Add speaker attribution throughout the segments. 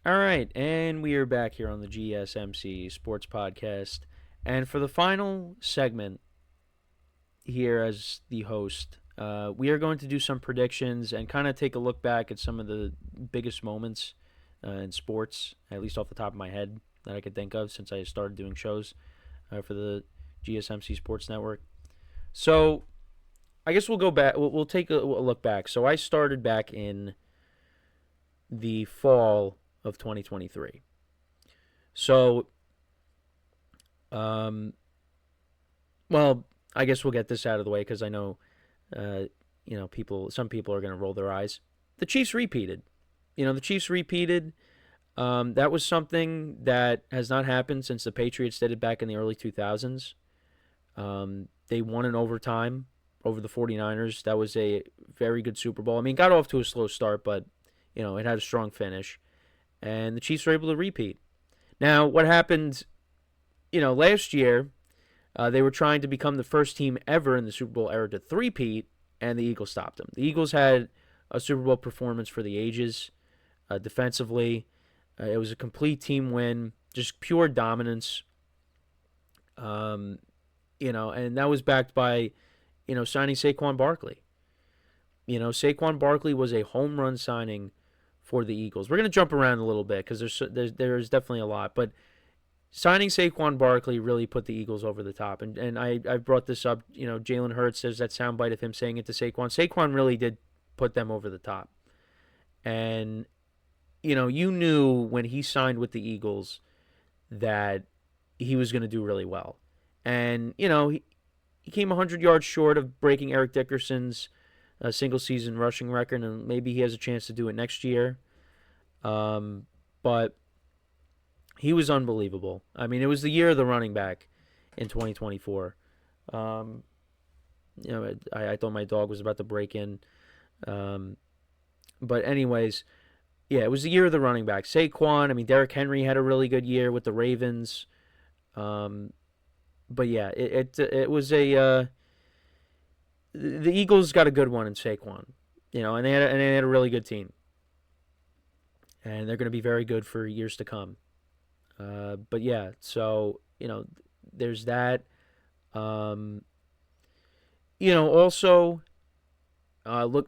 Speaker 1: All right, and we are back here on the GSMC Sports Podcast. And for the final segment here as the host, we are going to do some predictions and kind of take a look back at some of the biggest moments in sports, at least off the top of my head, that I could think of since I started doing shows for the GSMC Sports Network. So I guess we'll go back. We'll take a look back. So I started back in the fall of 2023. So, um, well, I guess we'll get this out of the way because I know, uh, some people are going to roll their eyes. The Chiefs repeated. The Chiefs repeated. That was something that has not happened since the Patriots did it back in the early 2000s. They won in overtime over the 49ers. That was a very good Super Bowl. I mean, got off to a slow start, but, it had a strong finish. And the Chiefs were able to repeat. Now, what happened, last year, they were trying to become the first team ever in the Super Bowl era to three-peat, and the Eagles stopped them. The Eagles had a Super Bowl performance for the ages defensively. It was a complete team win, just pure dominance. And that was backed by, signing Saquon Barkley. Saquon Barkley was a home run signing for the Eagles. We're going to jump around a little bit because there's definitely a lot, but signing Saquon Barkley really put the Eagles over the top. And I brought this up. Jalen Hurts says that soundbite of him saying it to Saquon. Saquon really did put them over the top. And, you knew when he signed with the Eagles that he was going to do really well. And, he came 100 yards short of breaking Eric Dickerson's single-season rushing record, and maybe he has a chance to do it next year. But he was unbelievable. I mean, it was the year of the running back in 2024. I thought my dog was about to break in. But anyways, yeah, it was the year of the running back. Saquon, I mean, Derrick Henry had a really good year with the Ravens. But yeah, it was the Eagles got a good one in Saquon, and they had a really good team, and they're going to be very good for years to come. But yeah, so there's that. Also,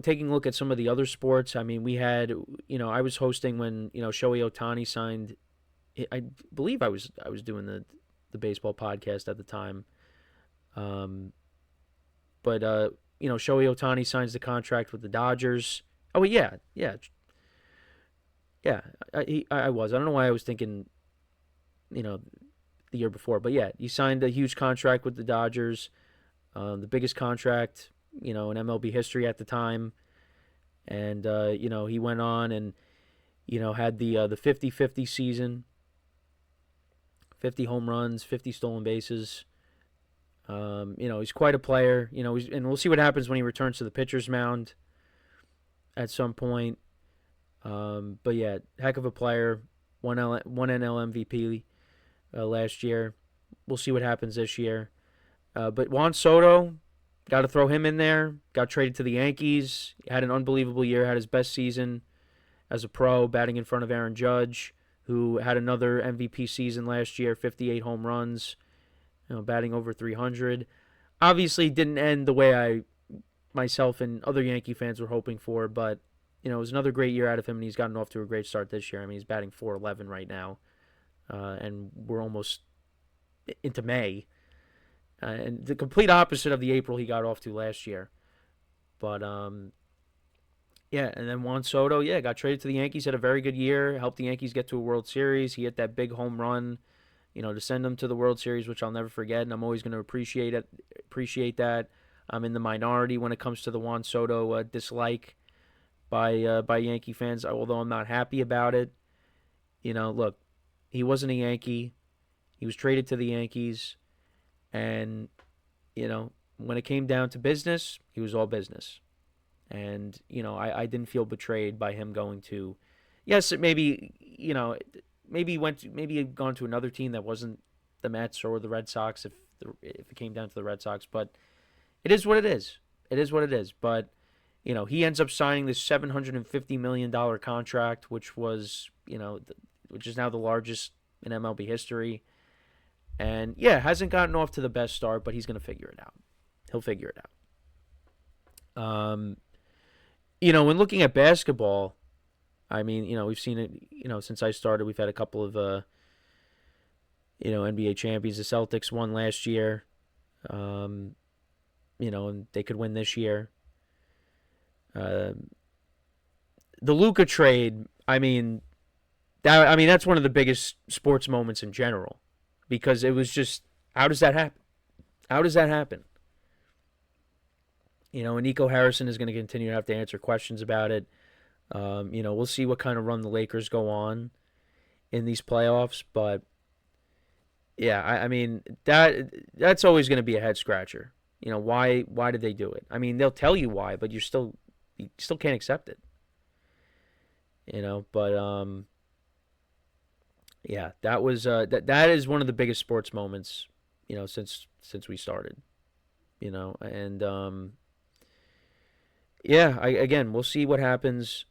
Speaker 1: taking a look at some of the other sports. I mean, we had, I was hosting when Shohei Ohtani signed. I believe I was doing the baseball podcast at the time. But Shohei Ohtani signs the contract with the Dodgers. Oh yeah. I was. I don't know why I was thinking, the year before, but yeah, he signed a huge contract with the Dodgers, the biggest contract, in MLB history at the time, and he went on and had the 50-50 season. 50 home runs, 50 stolen bases. He's quite a player. And we'll see what happens when he returns to the pitcher's mound at some point. But yeah, heck of a player. One NL MVP last year. We'll see what happens this year. But Juan Soto, got to throw him in there. Got traded to the Yankees. Had an unbelievable year. Had his best season as a pro, batting in front of Aaron Judge, who had another MVP season last year, 58 home runs, batting over 300. Obviously, didn't end the way myself and other Yankee fans were hoping for, but it was another great year out of him, and he's gotten off to a great start this year. I mean, he's batting .411 right now, and we're almost into May, and the complete opposite of the April he got off to last year. But yeah, and then Juan Soto, got traded to the Yankees, had a very good year, helped the Yankees get to a World Series. He hit that big home run, to send them to the World Series, which I'll never forget, and I'm always going to appreciate that. I'm in the minority when it comes to the Juan Soto dislike by Yankee fans, although I'm not happy about it. Look, he wasn't a Yankee. He was traded to the Yankees, and, when it came down to business, he was all business. And, I didn't feel betrayed by him going to, yes, maybe he'd gone to another team that wasn't the Mets or the Red Sox if it came down to the Red Sox. But it is what it is. It is what it is. But, he ends up signing this $750 million contract, which was, which is now the largest in MLB history. And yeah, hasn't gotten off to the best start, but he's going to figure it out. He'll figure it out. When looking at basketball, I mean, we've seen it, since I started, we've had a couple of, NBA champions. The Celtics won last year, and they could win this year. The Luka trade, that's one of the biggest sports moments in general, because it was just, how does that happen? How does that happen? And Nico Harrison is going to continue to have to answer questions about it. We'll see what kind of run the Lakers go on in these playoffs, but yeah, I mean that's always going to be a head scratcher. Why did they do it? I mean, they'll tell you why, but you still can't accept it. But yeah, that was that is one of the biggest sports moments, since we started. And yeah, again, we'll see what happens,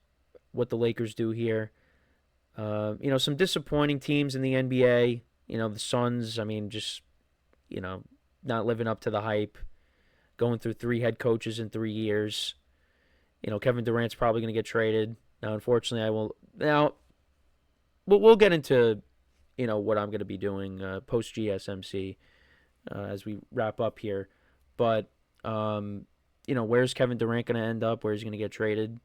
Speaker 1: what the Lakers do here. Some disappointing teams in the NBA. The Suns, just, not living up to the hype, going through 3 head coaches in 3 years. Kevin Durant's probably going to get traded. Now, unfortunately, we'll get into, what I'm going to be doing post GSMC as we wrap up here. But, where's Kevin Durant going to end up? Where's he going to get traded?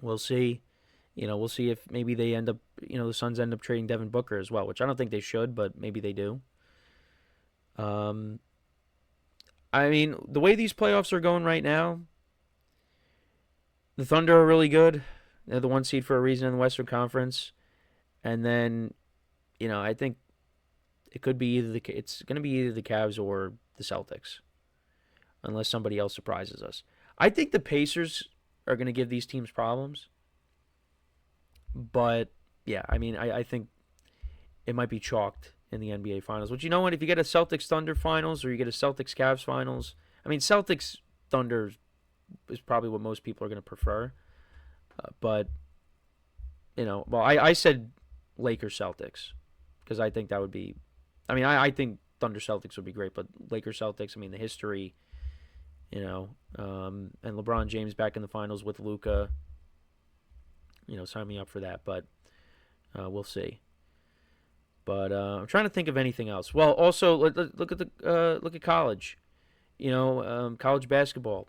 Speaker 1: We'll see. We'll see if maybe they end up, the Suns end up trading Devin Booker as well, which I don't think they should, but maybe they do. The way these playoffs are going right now, the Thunder are really good. They're the 1 seed for a reason in the Western Conference. And then, I think it could be it's going to be either the Cavs or the Celtics, unless somebody else surprises us. I think the Pacers are going to give these teams problems. But, yeah, I think it might be chalked in the NBA Finals. But you know what? If you get a Celtics-Thunder Finals or you get a Celtics-Cavs Finals, Celtics-Thunder is probably what most people are going to prefer. But, I said Lakers-Celtics because I think that would be – I think Thunder-Celtics would be great, but Lakers-Celtics, the history, and LeBron James back in the finals with Luka – sign me up for that, but we'll see. But I'm trying to think of anything else. Well, also look at college. College basketball.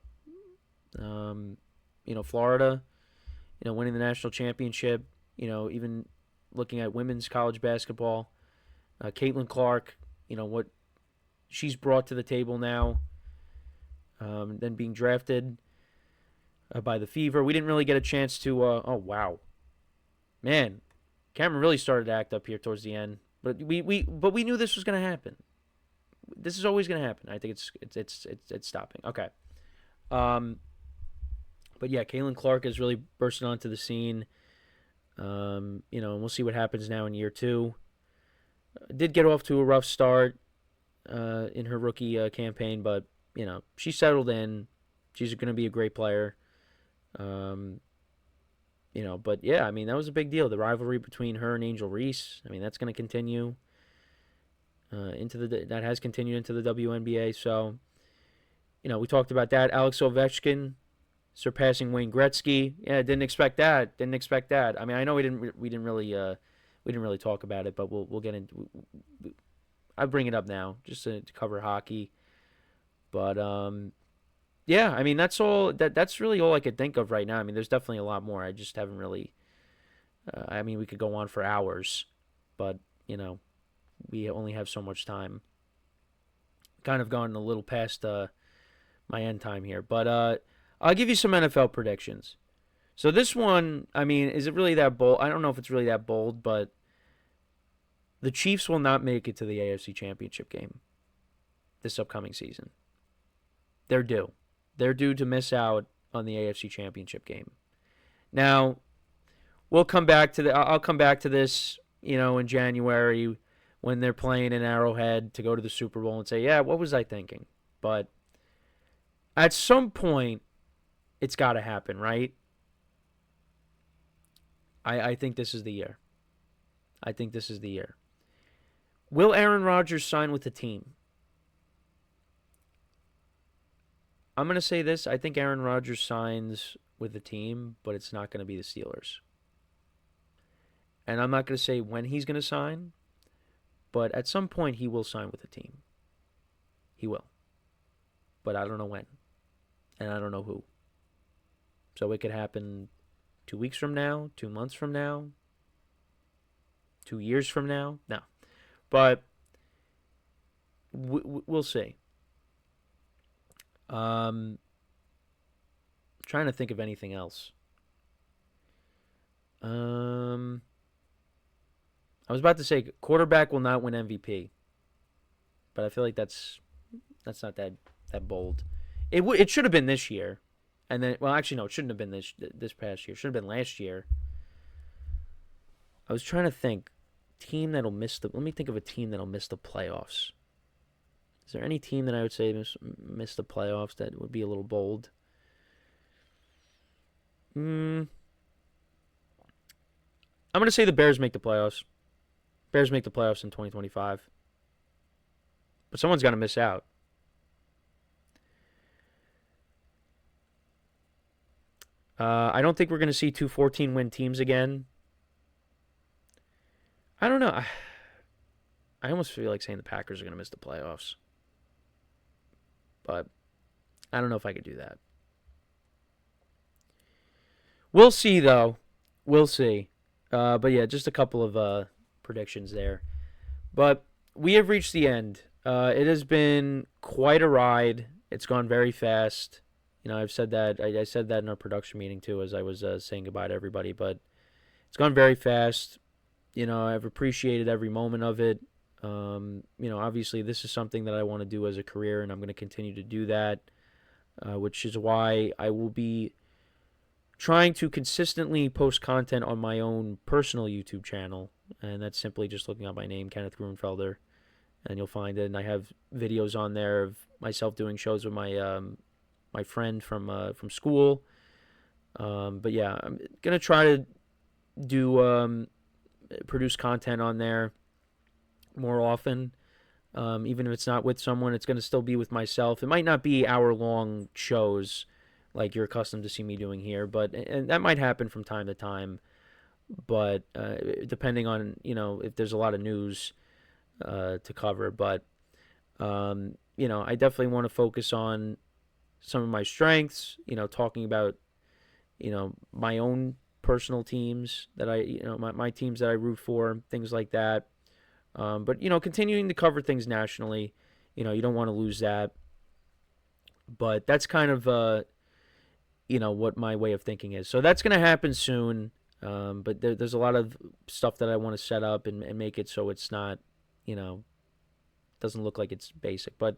Speaker 1: Florida. Winning the national championship. Even looking at women's college basketball. Caitlin Clark. What she's brought to the table now. Then being drafted by the Fever. We didn't really get a chance to oh wow. Man, Cameron really started to act up here towards the end. But we knew this was going to happen. This is always going to happen. I think it's stopping. Okay. But yeah, Caitlin Clark is really bursting onto the scene. And we'll see what happens now in year 2. Did get off to a rough start in her rookie campaign, but she settled in. She's going to be a great player. But yeah, that was a big deal. The rivalry between her and Angel Reese, that's going to continue that has continued into the WNBA. So, we talked about that. Alex Ovechkin surpassing Wayne Gretzky. Yeah, didn't expect that. I know we didn't really talk about it, but we'll get into. I bring it up now just to cover hockey, but yeah, that's all. That's really all I could think of right now. There's definitely a lot more. I just haven't really. We could go on for hours, but we only have so much time. Kind of gone a little past my end time here, but I'll give you some NFL predictions. So this one, is it really that bold? I don't know if it's really that bold, but the Chiefs will not make it to the AFC Championship game this upcoming season. They're due. They're due to miss out on the AFC Championship game. Now, I'll come back to this, in January when they're playing in Arrowhead to go to the Super Bowl and say, yeah, what was I thinking? But at some point, it's got to happen, right? I think this is the year. I think this is the year. Will Aaron Rodgers sign with the team? I'm going to say this. I think Aaron Rodgers signs with the team, but it's not going to be the Steelers. And I'm not going to say when he's going to sign, but at some point he will sign with the team. He will. But I don't know when. And I don't know who. So it could happen 2 weeks from now, 2 months from now, 2 years from now. No. But we'll see. Trying to think of anything else. I was about to say quarterback will not win MVP, but I feel like that's not that bold. It should have been this year, and then actually no, it shouldn't have been this past year. It should have been last year. I was trying to think team that'll miss the. Let me think of a team that'll miss the playoffs. Is there any team that I would say miss the playoffs that would be a little bold? I'm going to say the Bears make the playoffs. Bears make the playoffs in 2025. But someone's got to miss out. I don't think we're going to see 2 14-win teams again. I don't know. I almost feel like saying the Packers are going to miss the playoffs. But I don't know if I could do that. We'll see, though. We'll see. But yeah, just a couple of predictions there. But we have reached the end. It has been quite a ride. It's gone very fast. You know, I've said that. I said that in our production meeting, too, as I was saying goodbye to everybody. But it's gone very fast. You know, I've appreciated every moment of it. You know, obviously, this is something that I want to do as a career, and I'm going to continue to do that, which is why I will be trying to consistently post content on my own personal YouTube channel, and that's simply just looking up my name, Kenneth Grunfelder, and you'll find it. And I have videos on there of myself doing shows with my my friend from school. But yeah, I'm gonna try to do produce content on there more often. Even if it's not with someone, it's gonna still be with myself. It might not be hour-long shows like you're accustomed to see me doing here, and that might happen from time to time. But depending on, you know, if there's a lot of news to cover. But you know, I definitely want to focus on some of my strengths. You know, talking about, you know, my own personal teams that my teams that I root for, things like that. But you know, continuing to cover things nationally. You know, you don't want to lose that. But that's kind of you know, what my way of thinking is. So that's going to happen soon. But there's a lot of stuff that I want to set up and make it so it's not, you know, doesn't look like it's basic. But,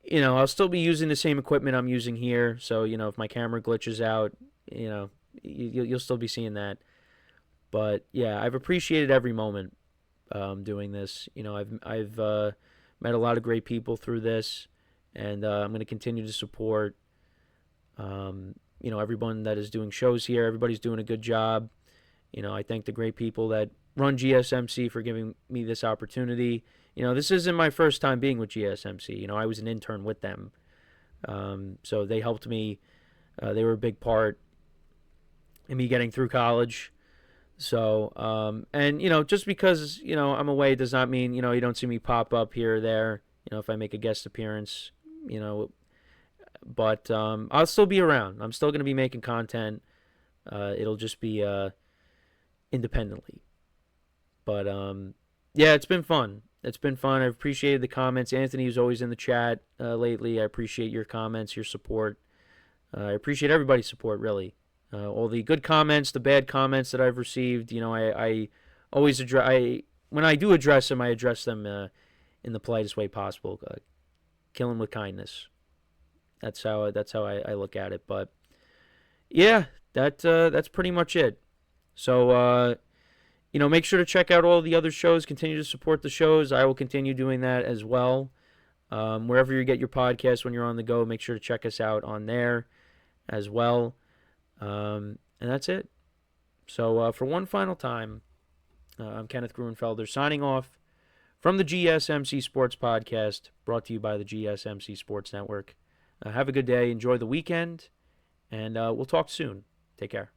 Speaker 1: you know, I'll still be using the same equipment I'm using here. So, you know, if my camera glitches out, you know, you'll still be seeing that. But, yeah, I've appreciated every moment doing this. You know, I've met a lot of great people through this. And I'm going to continue to support you know, everyone that is doing shows here. Everybody's doing a good job. You know, I thank the great people that run GSMC for giving me this opportunity. You know, this isn't my first time being with GSMC. You know, I was an intern with them. So they helped me. They were a big part in me getting through college. So, and, you know, just because, you know, I'm away does not mean, you know, you don't see me pop up here or there. You know, if I make a guest appearance, you know, but I'll still be around. I'm still going to be making content. It'll just be independently. But yeah, it's been fun. It's been fun. I've appreciated the comments. Anthony is always in the chat lately. I appreciate your comments, your support. I appreciate everybody's support, really. All the good comments, the bad comments that I've received. You know, I always address. When I do address them, I address them in the politest way possible. Kill them with kindness. That's how I look at it. But yeah, that's pretty much it. So you know, make sure to check out all the other shows. Continue to support the shows. I will continue doing that as well. Wherever you get your podcast when you're on the go, make sure to check us out on there as well. And that's it. So for one final time, I'm Kenneth Gruenfelder signing off from the GSMC Sports Podcast, brought to you by the GSMC Sports Network. Have a good day. Enjoy the weekend, and we'll talk soon. Take care.